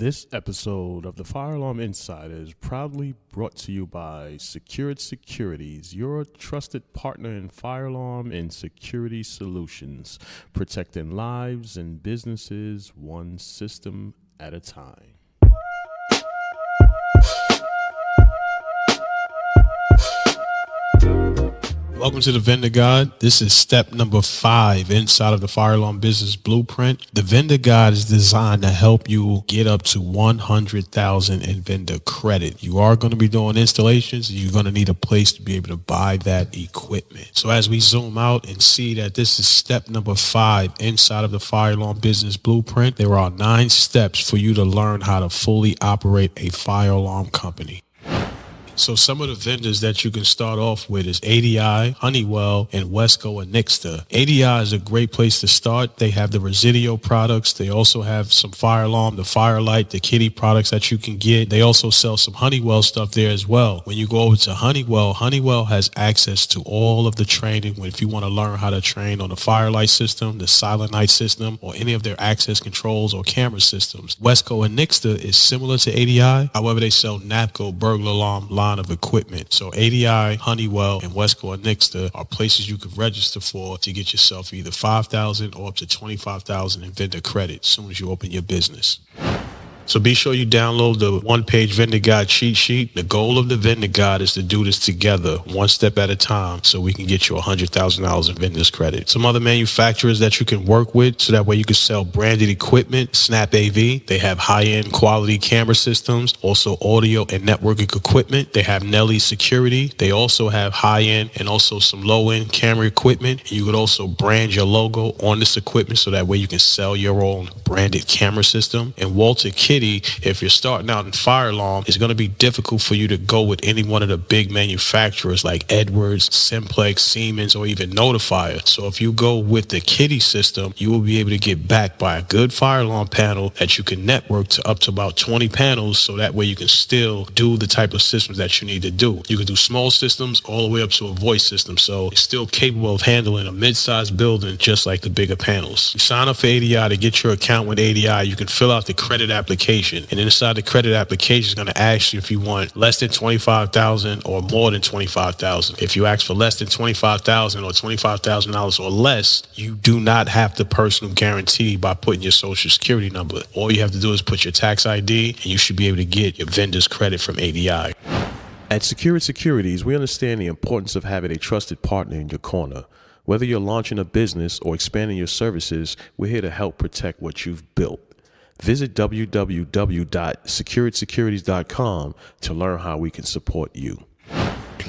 This episode of the Fire Alarm Insider is proudly brought to you by Secured Securities, your trusted partner in fire alarm and security solutions, protecting lives and businesses one system at a time. Welcome to the Vendor Guide. This is step number 5 inside of the Fire Alarm Business Blueprint. The Vendor Guide is designed to help you get up to $100,000 in vendor credit. You are going to be doing installations and you're going to need a place to be able to buy that equipment. So as we zoom out and see that this is step number 5 inside of the Fire Alarm Business Blueprint, there are 9 steps for you to learn how to fully operate a fire alarm company. So some of the vendors that you can start off with is ADI, Honeywell, and Wesco Anixter. ADI is a great place to start. They have the Residio products. They also have some fire alarm, the Firelight, the Kidde products that you can get. They also sell some Honeywell stuff there as well. When you go over to Honeywell, Honeywell has access to all of the training. If you want to learn how to train on the Firelight system, the Silent Night system, or any of their access controls or camera systems. Wesco Anixter is similar to ADI. However, they sell NAPCO burglar alarm line of equipment. So ADI, Honeywell, and Wesco Anixter are places you can register for to get yourself either $5,000 or up to $25,000 in vendor credit as soon as you open your business. So be sure you download the one-page vendor guide cheat sheet. The goal of the vendor guide is to do this together, one step at a time, so we can get you $100,000 in vendors credit. Some other manufacturers that you can work with, so that way you can sell branded equipment. Snap AV, they have high-end quality camera systems, also audio and networking equipment. They have Nelly Security. They also have high-end and also some low-end camera equipment. And you could also brand your logo on this equipment, so that way you can sell your own branded camera system. And Walter Kidde, if you're starting out in fire alarm, it's going to be difficult for you to go with any one of the big manufacturers like Edwards, Simplex, Siemens, or even Notifier. So if you go with the Kidde system, you will be able to get backed by a good fire alarm panel that you can network to up to about 20 panels, so that way you can still do the type of systems that you need to do. You can do small systems all the way up to a voice system, so it's still capable of handling a mid-sized building just like the bigger panels. You sign up for ADI to get your account with ADI. You can fill out the credit application. And inside the credit application is going to ask you if you want less than $25,000 or more than $25,000. If you ask for less than $25,000 or $25,000 or less, you do not have the personal guarantee by putting your social security number. All you have to do is put your tax ID, and you should be able to get your vendor's credit from ADI. At Secured Securities, we understand the importance of having a trusted partner in your corner. Whether you're launching a business or expanding your services, we're here to help protect what you've built. Visit www.securedsecurities.com to learn how we can support you.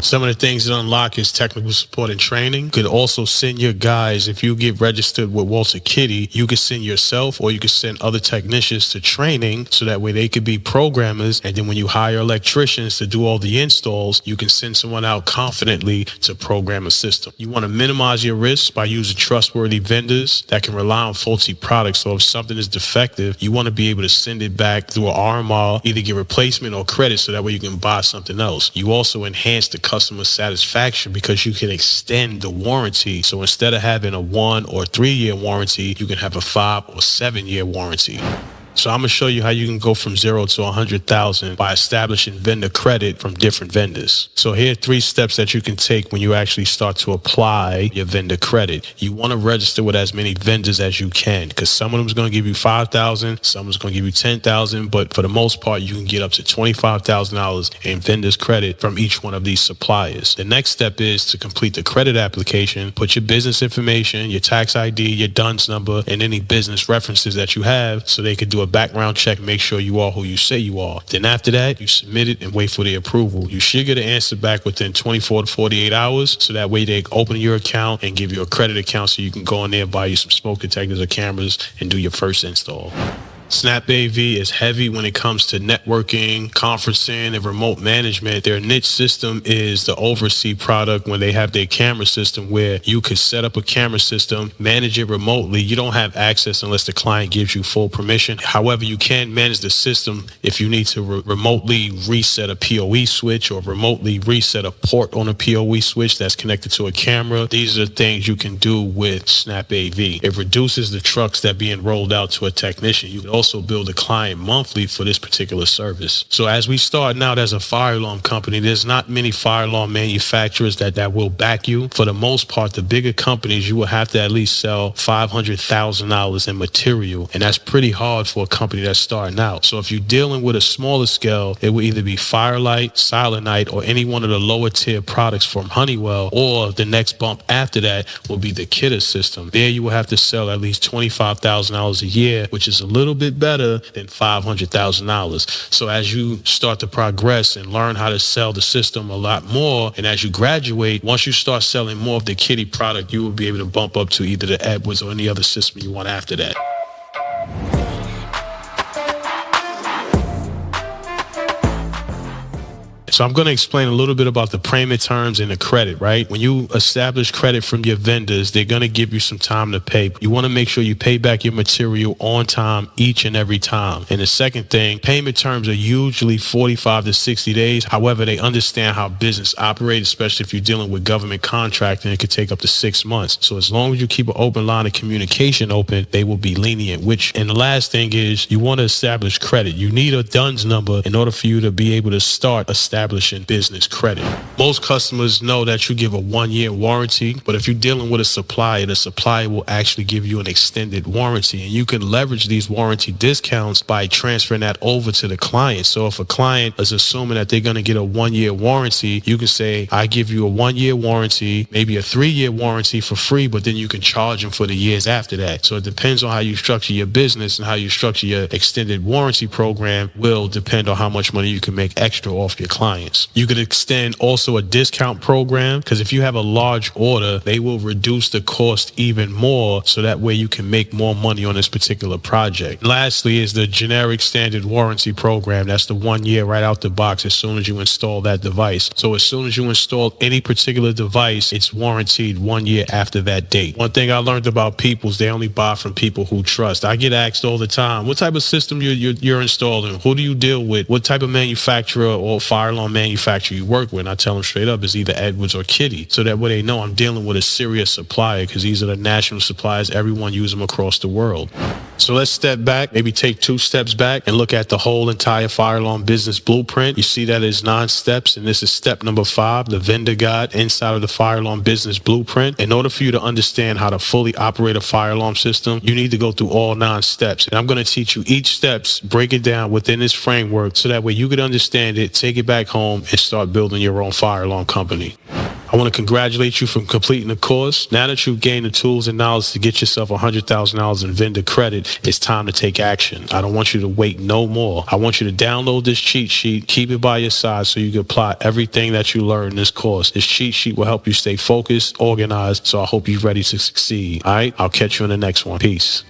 Some of the things that unlock is technical support and training. You could also send your guys, if you get registered with Walter Kidde, you could send yourself or you could send other technicians to training, so that way they could be programmers. And then when you hire electricians to do all the installs, you can send someone out confidently to program a system. You want to minimize your risks by using trustworthy vendors that can rely on faulty products. So if something is defective, you want to be able to send it back through an RMR, either get replacement or credit, so that way you can buy something else. You also enhance the customer satisfaction because you can extend the warranty. So instead of having a 1 or 3 year warranty, you can have a 5 or 7 year warranty. So I'm going to show you how you can go from 0 to 100,000 by establishing vendor credit from different vendors. So here are 3 steps that you can take when you actually start to apply your vendor credit. You want to register with as many vendors as you can, because some of them is going to give you $5,000, some is going to give you $10,000, but for the most part, you can get up to $25,000 in vendors credit from each one of these suppliers. The next step is to complete the credit application, put your business information, your tax ID, your DUNS number, and any business references that you have, so they could do a background check, make sure you are who you say you are. Then after that, you submit it and wait for the approval. You should get an answer back within 24 to 48 hours, so that way they open your account and give you a credit account, so you can go in there, buy you some smoke detectors or cameras, and do your first install. Snap AV is heavy when it comes to networking, conferencing, and remote management. Their niche system is the Oversee product, when they have their camera system where you could set up a camera system, manage it remotely. You don't have access unless the client gives you full permission. However, you can manage the system if you need to remotely reset a PoE switch or remotely reset a port on a PoE switch that's connected to a camera. These are things you can do with Snap AV. It reduces the trucks that being rolled out to a technician. You can also bill the client monthly for this particular service. So as we start out as a fire alarm company, there's not many fire alarm manufacturers that will back you. For the most part, the bigger companies, you will have to at least sell $500,000 in material, and that's pretty hard for a company that's starting out. So if you're dealing with a smaller scale, it will either be Firelight, Silent Night, or any one of the lower tier products from Honeywell, or the next bump after that will be the Kidde system. There you will have to sell at least $25,000 a year, which is a little bit better than $500,000. So as you start to progress and learn how to sell the system a lot more, and as you graduate, once you start selling more of the Kidde product, you will be able to bump up to either the Edwards or any other system you want after that. So I'm going to explain a little bit about the payment terms and the credit, right? When you establish credit from your vendors, they're going to give you some time to pay. You want to make sure you pay back your material on time each and every time. And the second thing, payment terms are usually 45 to 60 days. However, they understand how business operates, especially if you're dealing with government contracting. It could take up to 6 months. So as long as you keep an open line of communication open, they will be lenient. And the last thing is you want to establish credit. You need a DUNS number in order for you to be able to start establishing business credit. Most customers know that you give a 1-year warranty, but if you're dealing with a supplier, the supplier will actually give you an extended warranty, and you can leverage these warranty discounts by transferring that over to the client. So if a client is assuming that they're going to get a 1-year warranty, you can say, I give you a 1-year warranty, maybe a 3-year warranty for free, but then you can charge them for the years after that. So it depends on how you structure your business, and how you structure your extended warranty program will depend on how much money you can make extra off your client. You could extend also a discount program, because if you have a large order, they will reduce the cost even more, so that way you can make more money on this particular project. Lastly is the generic standard warranty program. That's the 1 year right out the box as soon as you install that device. So as soon as you install any particular device, it's warranted 1 year after that date. One thing I learned about people is they only buy from people who trust. I get asked all the time, what type of system you're installing? Who do you deal with? What type of manufacturer or fire alarm manufacturer you work with? And I tell them straight up, it's either Edwards or Kidde, so that way they know I'm dealing with a serious supplier, because these are the national suppliers. Everyone uses them across the world. So let's step back, maybe take 2 steps back and look at the whole entire fire alarm business blueprint. You see that it's 9 steps, and this is step number 5, the vendor guide inside of the fire alarm business blueprint. In order for you to understand how to fully operate a fire alarm system, you need to go through all 9 steps. And I'm going to teach you each steps, break it down within this framework, so that way you could understand it, take it back home, and start building your own fire alarm company. I want to congratulate you for completing the course. Now that you've gained the tools and knowledge to get yourself $100,000 in vendor credit, it's time to take action. I don't want you to wait no more. I want you to download this cheat sheet, keep it by your side so you can apply everything that you learn in this course. This cheat sheet will help you stay focused, organized, so I hope you're ready to succeed. All right, I'll catch you in the next one. Peace.